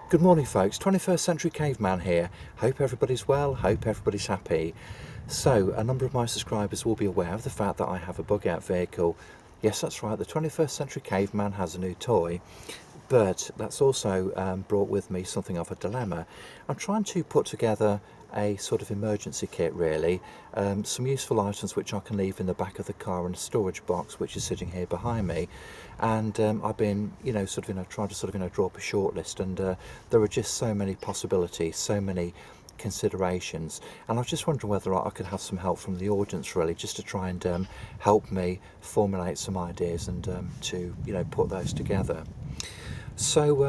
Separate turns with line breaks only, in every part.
Good morning folks, 21st Century Caveman here. Hope everybody's well, hope everybody's happy. So, a number of my subscribers will be aware of the fact that I have a bug out vehicle. Yes, that's right, the 21st Century Caveman has a new toy, but that's also brought with me something of a dilemma. I'm trying to put together a sort of emergency kit really, some useful items which I can leave in the back of the car in a storage box which is sitting here behind me, and I've been trying to draw up a shortlist, and there are just so many possibilities, so many considerations, and I was just wondering whether I could have some help from the audience really, just to try and help me formulate some ideas and to put those together. So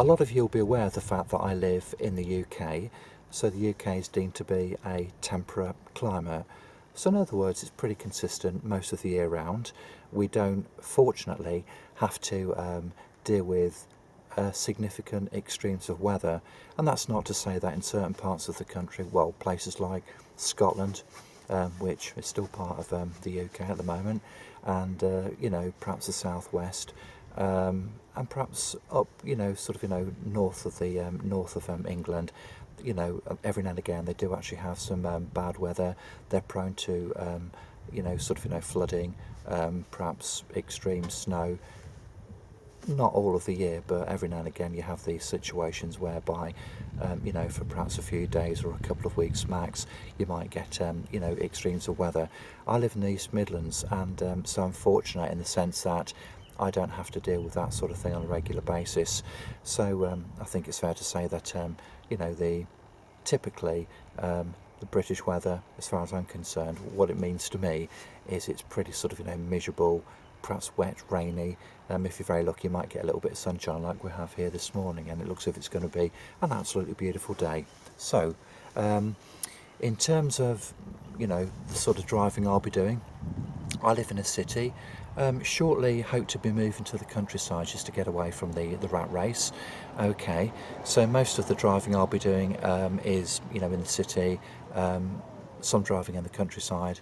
a lot of you will be aware of the fact that I live in the UK. So the UK is deemed to be a temperate climate. So in other words, it's pretty consistent most of the year round. We don't, fortunately, have to deal with significant extremes of weather. And that's not to say that in certain parts of the country, well, places like Scotland, which is still part of the UK at the moment, and perhaps the southwest, and perhaps up, north of England. Every now and again they do actually have some bad weather. They're prone to flooding, perhaps extreme snow. Not all of the year, but every now and again you have these situations whereby for perhaps a few days or a couple of weeks max, you might get extremes of weather. I live in the East Midlands, and so I'm fortunate in the sense that I don't have to deal with that sort of thing on a regular basis. So I think it's fair to say that typically the British weather, as far as I'm concerned, what it means to me is it's pretty miserable, perhaps wet, rainy. If you're very lucky, you might get a little bit of sunshine like we have here this morning, and it looks as if it's going to be an absolutely beautiful day. So in terms of the sort of driving I'll be doing, I live in a city. Shortly hope to be moving to the countryside just to get away from the rat race. Okay, so most of the driving I'll be doing is in the city, some driving in the countryside.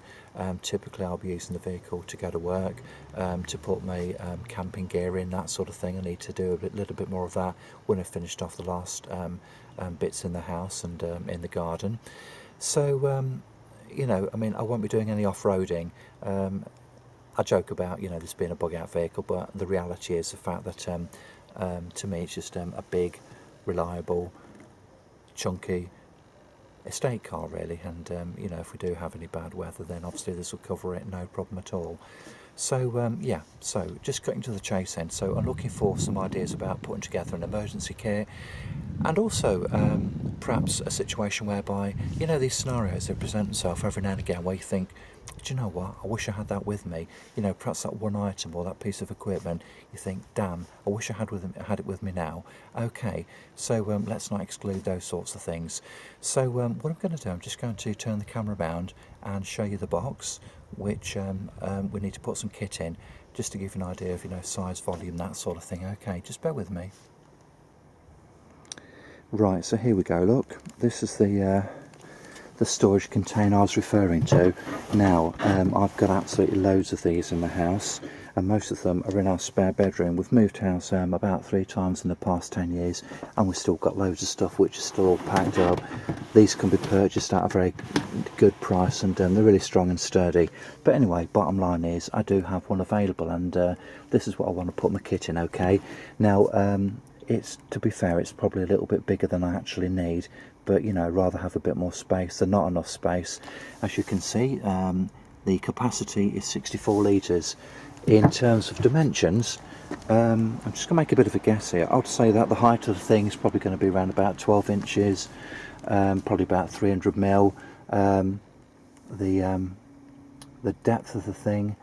Typically I'll be using the vehicle to go to work, to put my camping gear in, that sort of thing. I need to do a little bit more of that when I've finished off the last bits in the house and in the garden. So I won't be doing any off-roading. I joke about this being a bug out vehicle, but the reality is the fact that to me it's just a big, reliable, chunky estate car really, and if we do have any bad weather, then obviously this will cover it, no problem at all. So so just cutting to the chase then. So I'm looking for some ideas about putting together an emergency kit, and also perhaps a situation whereby these scenarios, they present themselves every now and again where you think, do you know what, I wish I had that with me. Perhaps that one item or that piece of equipment, you think, damn, I wish I had it with me now. Okay, so let's not exclude those sorts of things. So what I'm going to do, I'm just going to turn the camera around and show you the box, which we need to put some kit in, just to give you an idea of size, volume, that sort of thing. Okay, just bear with me. Right, so here we go. Look, this is the storage container I was referring to. Now I've got absolutely loads of these in the house, and most of them are in our spare bedroom. We've moved house about 3 times in the past 10 years, and we've still got loads of stuff which is still all packed up. These can be purchased at a very good price, and they're really strong and sturdy. But anyway, bottom line is I do have one available, and this is what I want to put my kit in. Okay, now to be fair, it's probably a little bit bigger than I actually need, but I'd rather have a bit more space than not enough space. As you can see, the capacity is 64 litres. In terms of dimensions, I'm just going to make a bit of a guess here. I would say that the height of the thing is probably going to be around about 12 inches, probably about 300 mil. The depth of the thing,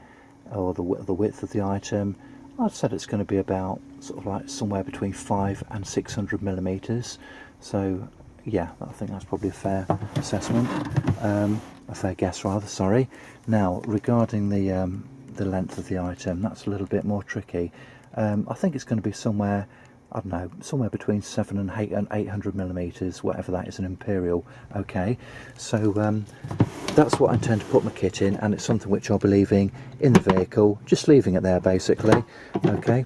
or the width of the item, I'd said it's going to be about sort of like somewhere between 500 and 600 millimeters. So yeah, I think that's probably a fair assessment, a fair guess rather, sorry. Now regarding the length of the item, that's a little bit more tricky. I think it's going to be somewhere, I don't know, somewhere between 700 and 800 millimeters, whatever that is, an imperial. Okay, so that's what I intend to put my kit in, and it's something which I'll be leaving in the vehicle, just leaving it there basically. Okay,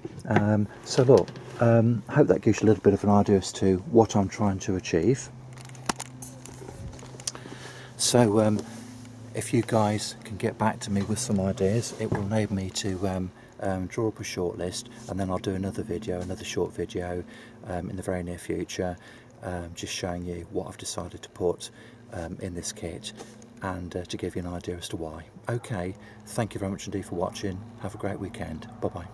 so look, Hope that gives you a little bit of an idea as to what I'm trying to achieve. So if you guys can get back to me with some ideas, it will enable me to draw up a shortlist, and then I'll do another short video in the very near future, just showing you what I've decided to put in this kit, and to give you an idea as to why. Okay, thank you very much indeed for watching. Have a great weekend. Bye bye.